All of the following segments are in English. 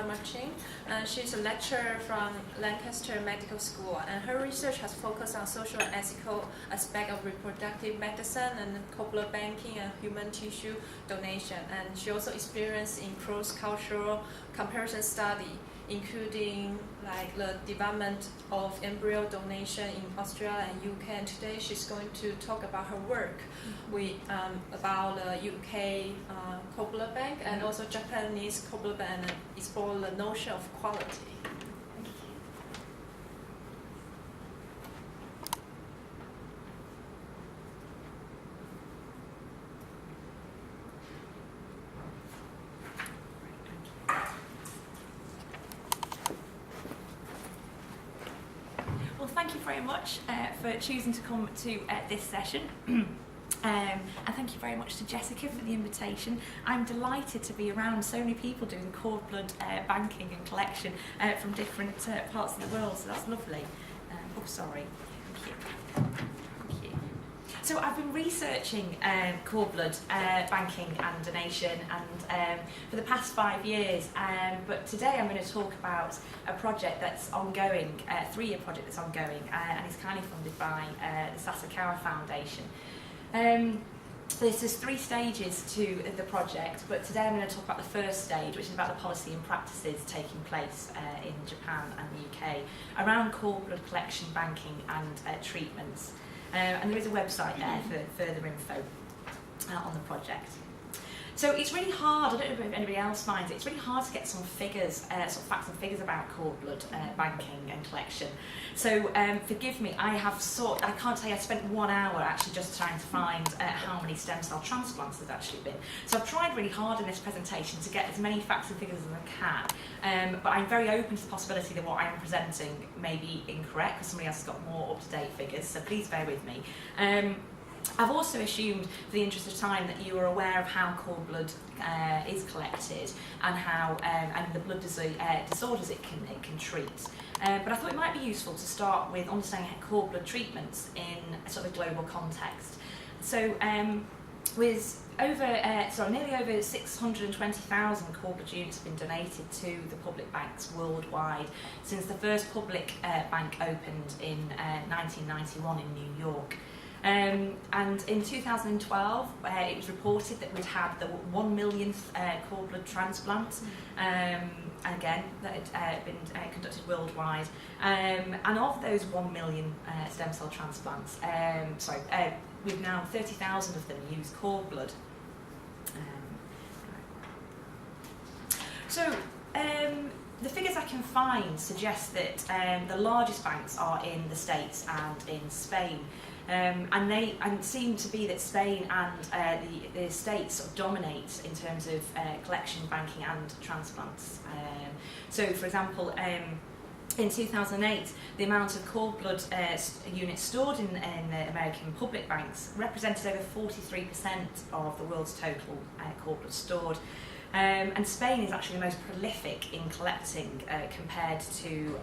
Machin. She's a lecturer from Lancaster Medical School, and her research has focused on social and ethical aspects of reproductive medicine and cord blood banking and human tissue donation. And she also experienced in cross-cultural comparison study, including like the development of embryo donation in Australia and UK. And today she's going to talk about her work about the UK cord blood bank and also Japanese cord blood bank, and explore the notion of quality. Thank you very much for choosing to come to this session. And thank you very much to Jessica for the invitation. I'm delighted to be around so many people doing cord blood banking and collection from different parts of the world, so that's lovely. Oh, sorry. Thank you. Thank you. So I've been researching cord blood banking and donation and for the past 5 years, but today I'm going to talk about a project that's ongoing, a 3-year project that's ongoing, and is kindly funded by the Sasakawa Foundation. There's 3 stages to the project, but today I'm going to talk about the first stage, which is about the policy and practices taking place in Japan and the UK around cord blood collection, banking and treatments. And there is a website there for further info on the project. So it's really hard, I don't know if anybody else finds it, it's really hard to get some figures, sort of facts and figures about cord blood banking and collection. So forgive me, I can't tell you, I spent 1 hour actually just trying to find how many stem cell transplants there's actually been. So I've tried really hard in this presentation to get as many facts and figures as I can, but I'm very open to the possibility that what I'm presenting may be incorrect, because somebody else has got more up-to-date figures, so please bear with me. I've also assumed, for the interest of time, that you are aware of how cord blood is collected and how and the blood disorders it can treat. But I thought it might be useful to start with understanding cord blood treatments in a sort of global context. So with nearly over 620,000 cord blood units have been donated to the public banks worldwide since the first public bank opened in 1991 in New York. And in 2012, it was reported that we'd had the 1 millionth cord blood transplant, and again, that had been conducted worldwide. And of those 1 million stem cell transplants, we've now 30,000 of them use cord blood. The figures I can find suggest that the largest banks are in the States and in Spain. And it seemed to be that Spain and the States sort of dominate in terms of collection, banking and transplants. So, for example, in 2008, the amount of cord blood units stored in the American public banks represented over 43% of the world's total cord blood stored. And Spain is actually the most prolific in collecting compared to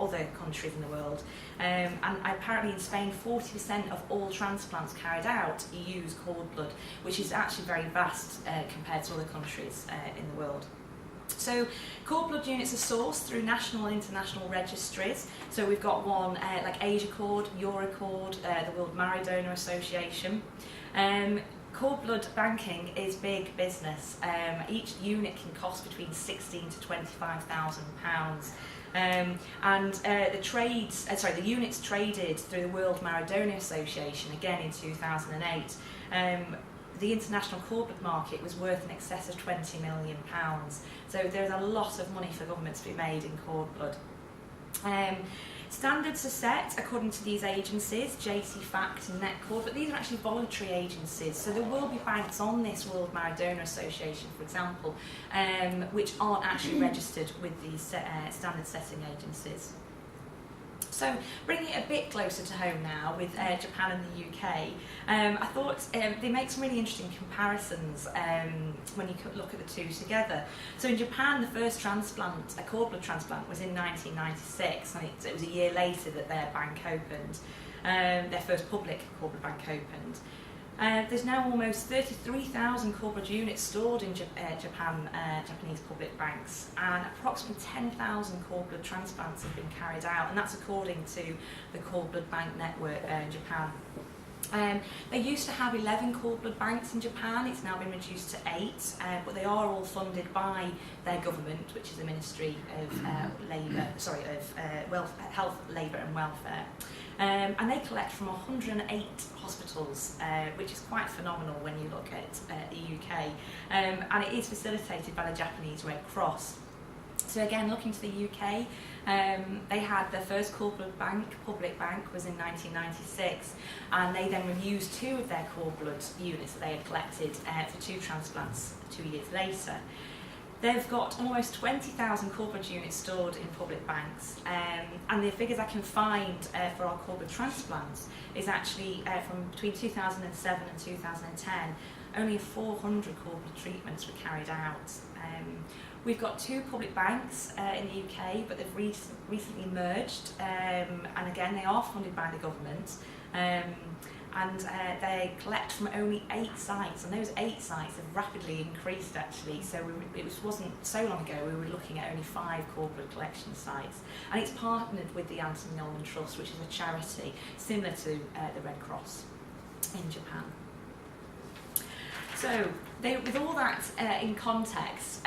other countries in the world. And apparently in Spain, 40% of all transplants carried out use cord blood, which is actually very vast compared to other countries in the world. So cord blood units are sourced through national and international registries. So we've got one like AsiaCord, EuroCord, the World Marrow Donor Association. Cord blood banking is big business. Each unit can cost between £16,000 to £25,000. The units traded through the World Marrow Donor Association again in 2008. The international cord blood market was worth in excess of £20 million. So there's a lot of money for governments to be made in cord blood. Standards are set according to these agencies, JC FACT and NetCord, but these are actually voluntary agencies. So there will be banks on this World Marrow Donor Association, for example, which aren't actually registered with these standard setting agencies. So bringing it a bit closer to home now with Japan and the UK, I thought they make some really interesting comparisons when you look at the two together. So in Japan, the first transplant, a cord blood transplant, was in 1996, and it was a year later that their bank opened, their first public cord blood bank opened. There's now almost 33,000 cord blood units stored in Japanese public banks, and approximately 10,000 cord blood transplants have been carried out, and that's according to the cord blood bank network in Japan. They used to have 11 cord blood banks in Japan. It's now been reduced to 8, but they are all funded by their government, which is the Ministry of Health, Labour and Welfare. And they collect from 108 hospitals, which is quite phenomenal when you look at the UK. And it is facilitated by the Japanese Red Cross. So again, looking to the UK, they had their first cord blood bank, public bank, was in 1996, and they then used 2 of their cord blood units that they had collected for 2 transplants 2 years later. They've got almost 20,000 cord blood units stored in public banks, and the figures I can find for our cord blood transplants is actually from between 2007 and 2010, only 400 cord blood treatments were carried out. We've got 2 public banks in the UK, but they've recently merged, and again they are funded by the government, and they collect from only 8 sites, and those 8 sites have rapidly increased actually. So it wasn't so long ago we were looking at only 5 cord blood collection sites, and it's partnered with the Anthony Nolan Trust, which is a charity similar to the Red Cross in Japan. So, with all that in context,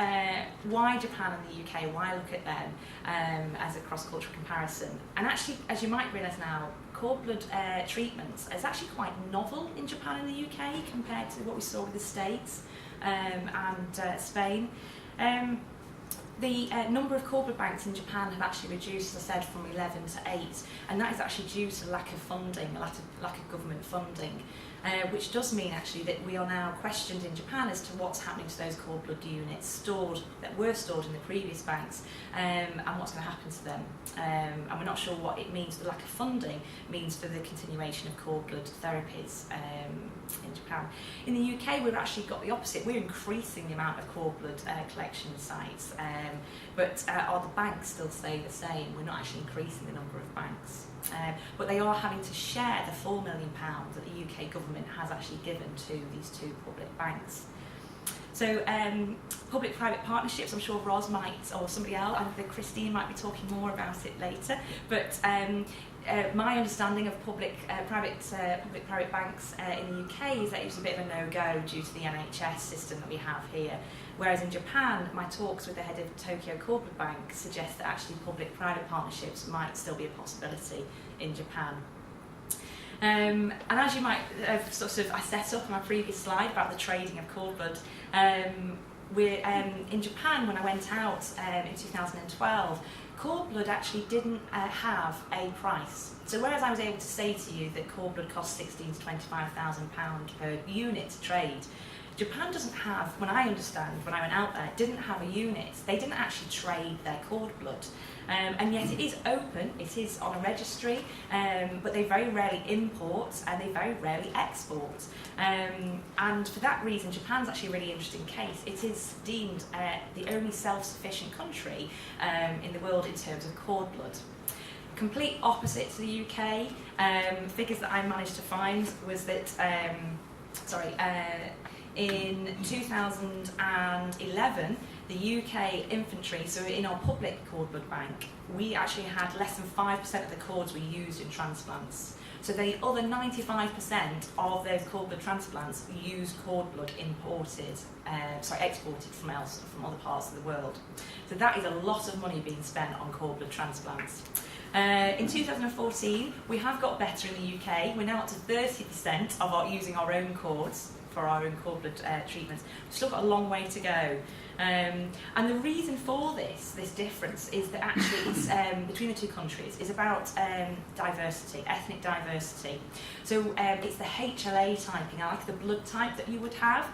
why Japan and the UK, why look at them as a cross-cultural comparison? And actually, as you might realise now, cord blood treatments is actually quite novel in Japan and the UK compared to what we saw with the States and Spain. The number of cord blood banks in Japan have actually reduced, as I said, from 11 to 8, and that is actually due to lack of funding, lack of government funding. Which does mean actually that we are now questioned in Japan as to what's happening to those cord blood units that were stored in the previous banks, and what's going to happen to them. And we're not sure what it means, the lack of funding means for the continuation of cord blood therapies in Japan. In the UK, we've actually got the opposite. We're increasing the amount of cord blood collection sites, but are the banks still stay the same? We're not actually increasing the number of banks. But they are having to share the £4 million that the UK government has actually given to these 2 public banks. So public-private partnerships, I'm sure Ros might, or somebody else, and Christine might be talking more about it later, but my understanding of public-private banks in the UK is that it was a bit of a no-go due to the NHS system that we have here. Whereas in Japan, my talks with the head of Tokyo Cord Blood Bank suggest that actually public-private partnerships might still be a possibility in Japan. And as you might have I set up in my previous slide about the trading of cord blood, we're in Japan, when I went out in 2012, cord blood actually didn't have a price. So whereas I was able to say to you that cord blood costs £16,000 to £25,000 per unit to trade, Japan doesn't have, when I understand, when I went out there, didn't have a unit. They didn't actually trade their cord blood. And yet it is open, it is on a registry, but they very rarely import and they very rarely export. And for that reason, Japan's actually a really interesting case. It is deemed the only self-sufficient country in the world in terms of cord blood. Complete opposite to the UK. Figures that I managed to find was that, in 2011, the UK infantry, so in our public cord blood bank, we actually had less than 5% of the cords we used in transplants. So the other 95% of those cord blood transplants used cord blood exported from other parts of the world. So that is a lot of money being spent on cord blood transplants. In 2014, we have got better in the UK. We're now up to 30% of using our own cords for our own cord blood treatments. We've still got a long way to go. And the reason for this difference is that actually it's, between the 2 countries is about diversity, ethnic diversity. So it's the HLA typing, like the blood type that you would have.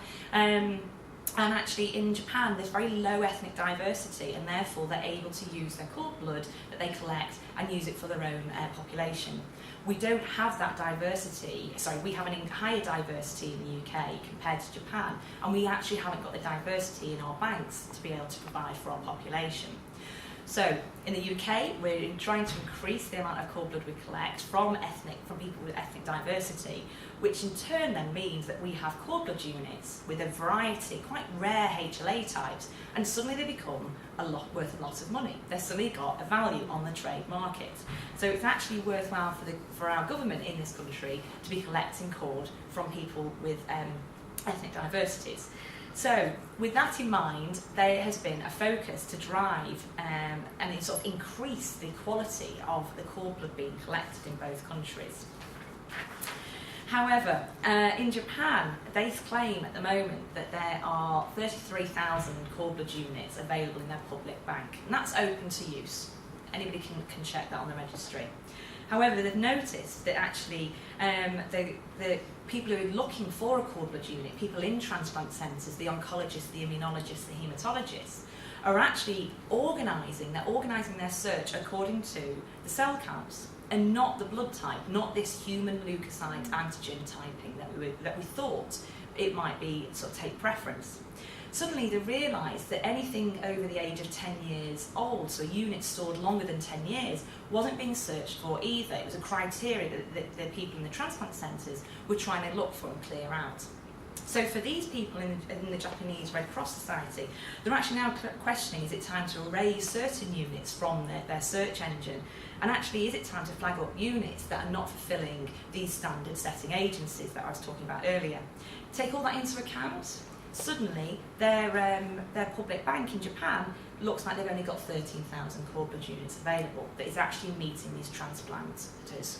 And actually in Japan there's very low ethnic diversity, and therefore they're able to use their cord blood that they collect and use it for their own population. We don't have that diversity, we have a higher diversity in the UK compared to Japan, and we actually haven't got the diversity in our banks to be able to provide for our population. So in the UK, we're trying to increase the amount of cord blood we collect from people with ethnic diversity, which in turn then means that we have cord blood units with a variety, quite rare HLA types, and suddenly they become worth a lot of money. They've suddenly got a value on the trade market. So it's actually worthwhile for our government in this country to be collecting cord from people with ethnic diversities. So, with that in mind, there has been a focus to drive and sort of increase the quality of the cord blood being collected in both countries. However, in Japan, they claim at the moment that there are 33,000 cord blood units available in their public bank, and that's open to use. Anybody can check that on the registry. However, they've noticed that actually the people who are looking for a cord blood unit, people in transplant centres, the oncologists, the immunologists, the haematologists, are actually organising their search according to the cell counts and not the blood type, not this human leukocyte antigen typing that we thought it might be sort of take preference. Suddenly they realised that anything over the age of 10 years old, so units stored longer than 10 years, wasn't being searched for either. It was a criteria that the people in the transplant centres were trying to look for and clear out. So for these people in the Japanese Red Cross Society, they're actually now questioning, is it time to erase certain units from their search engine? And actually, is it time to flag up units that are not fulfilling these standard setting agencies that I was talking about earlier? Take all that into account. Suddenly, their public bank in Japan looks like they've only got 13,000 cord blood units available that is actually meeting these transplant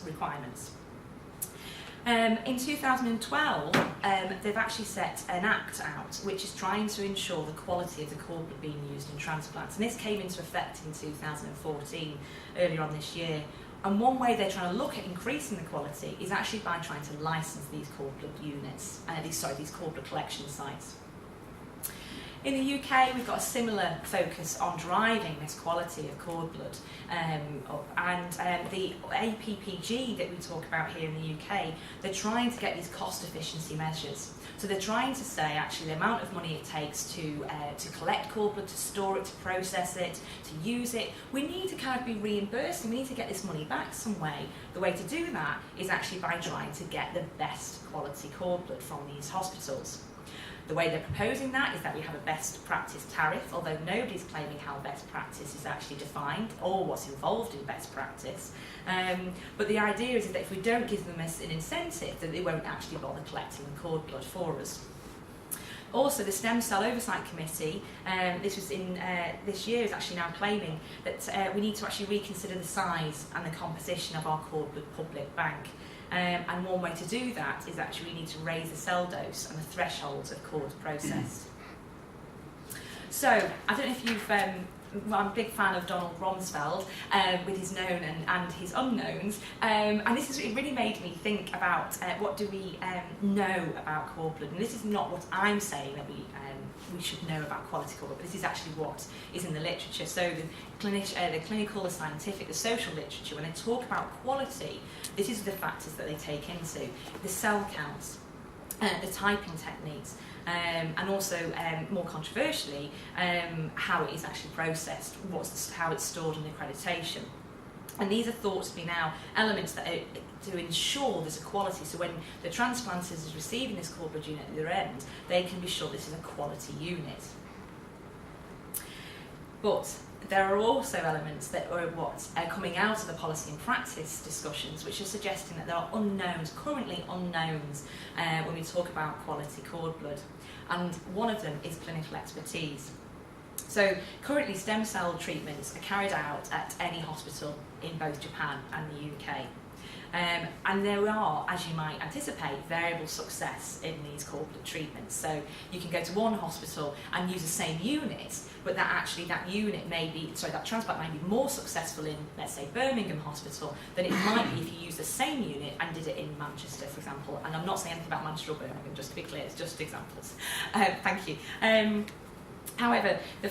requirements. In 2012, they've actually set an act out which is trying to ensure the quality of the cord blood being used in transplants. And this came into effect in 2014, earlier on this year. And one way they're trying to look at increasing the quality is actually by trying to license these cord blood units, these cord blood collection sites. In the UK, we've got a similar focus on driving this quality of cord blood, and the APPG that we talk about here in the UK, they're trying to get these cost efficiency measures. So they're trying to say actually the amount of money it takes to collect cord blood, to store it, to process it, to use it. We need to kind of be reimbursing, we need to get this money back some way. The way to do that is actually by trying to get the best quality cord blood from these hospitals. The way they're proposing that is that we have a best practice tariff, although nobody's claiming how best practice is actually defined or what's involved in best practice. But the idea is that if we don't give them an incentive, that they won't actually bother collecting the cord blood for us. Also, the Stem Cell Oversight Committee, this year, is actually now claiming that we need to actually reconsider the size and the composition of our cord blood public bank. And one way to do that is actually we need to raise the cell dose and the thresholds of cord processed. So, I don't know if you've, I'm a big fan of Donald Rumsfeld with his known and his unknowns, and it really made me think about what do we know about cord blood, and this is not what I'm saying that we should know about quality cord blood, but this is actually what is in the literature. So the clinical, the scientific, the social literature, when they talk about quality, this is the factors that they take into the cell counts, the typing techniques, and also more controversially how it is actually processed, how it's stored in accreditation. And these are thought to be now elements that are to ensure there's a quality, so when the transplanters is receiving this cord blood unit at their end, they can be sure this is a quality unit. But there are also elements that are coming out of the policy and practice discussions, which are suggesting that there are unknowns, currently unknowns, when we talk about quality cord blood. And one of them is clinical expertise. So currently stem cell treatments are carried out at any hospital in both Japan and the UK. And there are, as you might anticipate, variable success in these cord blood treatments. So you can go to one hospital and use the same unit, but that transplant may be more successful in, let's say, Birmingham Hospital than it might be if you use the same unit and did it in Manchester, for example. And I'm not saying anything about Manchester or Birmingham, just to be clear, it's just examples. Thank you. However, the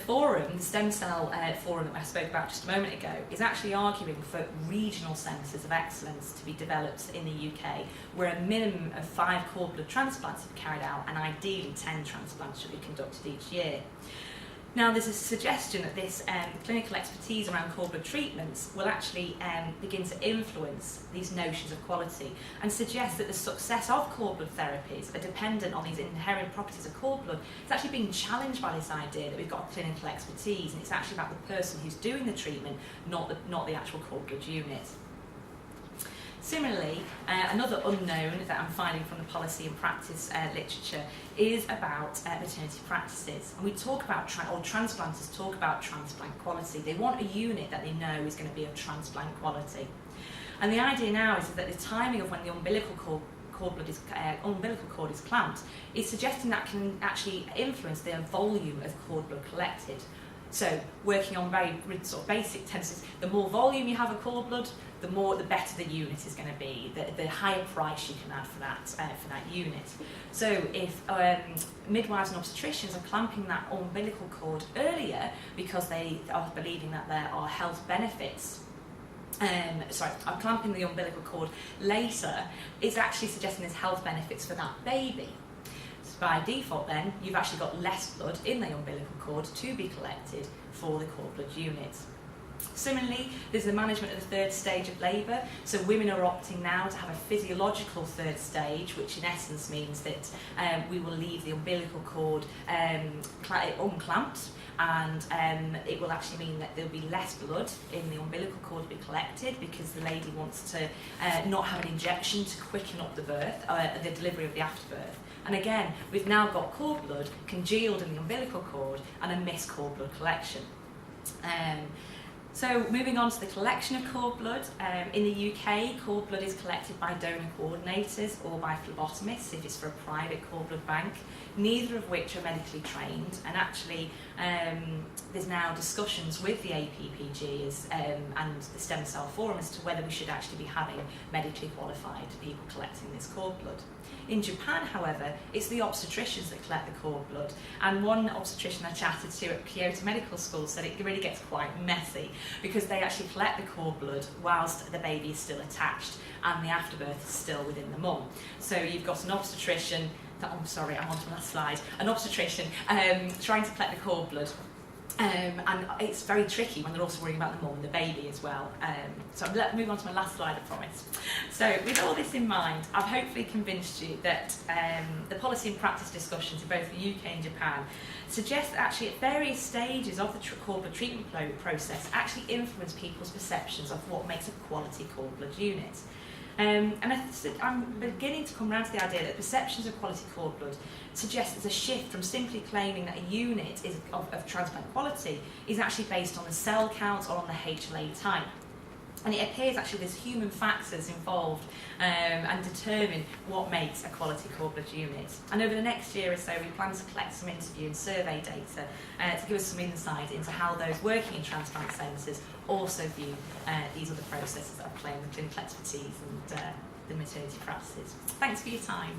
stem cell forum that I spoke about just a moment ago, is actually arguing for regional centres of excellence to be developed in the UK, where a minimum of 5 cord blood transplants are carried out and ideally 10 transplants should be conducted each year. Now, there's a suggestion that this clinical expertise around cord blood treatments will actually begin to influence these notions of quality and suggest that the success of cord blood therapies are dependent on these inherent properties of cord blood. It's actually being challenged by this idea that we've got clinical expertise, and it's actually about the person who's doing the treatment, not the actual cord blood unit. Similarly, another unknown that I'm finding from the policy and practice literature is about maternity practices. And we talk about, or transplanters talk about transplant quality. They want a unit that they know is going to be of transplant quality. And the idea now is that the timing of when the umbilical cord is clamped is suggesting that can actually influence the volume of cord blood collected. So, working on very sort of basic tenses, the more volume you have of cord blood, the better the unit is going to be, the higher price you can add for that unit. So, if midwives and obstetricians are clamping that umbilical cord earlier because they are believing that there are health benefits, I'm clamping the umbilical cord later, it's actually suggesting there's health benefits for that baby. By default then, you've actually got less blood in the umbilical cord to be collected for the cord blood unit. Similarly, there's the management of the third stage of labour. So women are opting now to have a physiological third stage, which in essence means that we will leave the umbilical cord unclamped, and it will actually mean that there'll be less blood in the umbilical cord to be collected because the lady wants to not have an injection to quicken up the birth, the delivery of the afterbirth. And again, we've now got cord blood congealed in the umbilical cord and a missed cord blood collection. So moving on to the collection of cord blood, in the UK, cord blood is collected by donor coordinators or by phlebotomists if it's for a private cord blood bank, neither of which are medically trained. And actually, there's now discussions with the APPG and the Stem Cell Forum as to whether we should actually be having medically qualified people collecting this cord blood. In Japan, however, it's the obstetricians that collect the cord blood, and one obstetrician I chatted to at Kyoto Medical School said it really gets quite messy because they actually collect the cord blood whilst the baby is still attached and the afterbirth is still within the mum. So you've got an obstetrician, I'm sorry, I'm on to my last slide, an obstetrician trying to collect the cord blood. And it's very tricky when they're also worrying about the mum and the baby as well. So let's move on to my last slide, I promise. So with all this in mind, I've hopefully convinced you that the policy and practice discussions in both the UK and Japan suggest that actually at various stages of the cord blood treatment process actually influence people's perceptions of what makes a quality cord blood unit. And I'm beginning to come around to the idea that perceptions of quality cord blood suggest there's a shift from simply claiming that a unit is of transplant quality is actually based on the cell count or on the HLA type. And it appears actually there's human factors involved and determine what makes a quality cord blood unit. And over the next year or so, we plan to collect some interview and survey data to give us some insight into how those working in transplant centres also view these other processes that are playing the clinical expertise and the maternity practices. Thanks for your time.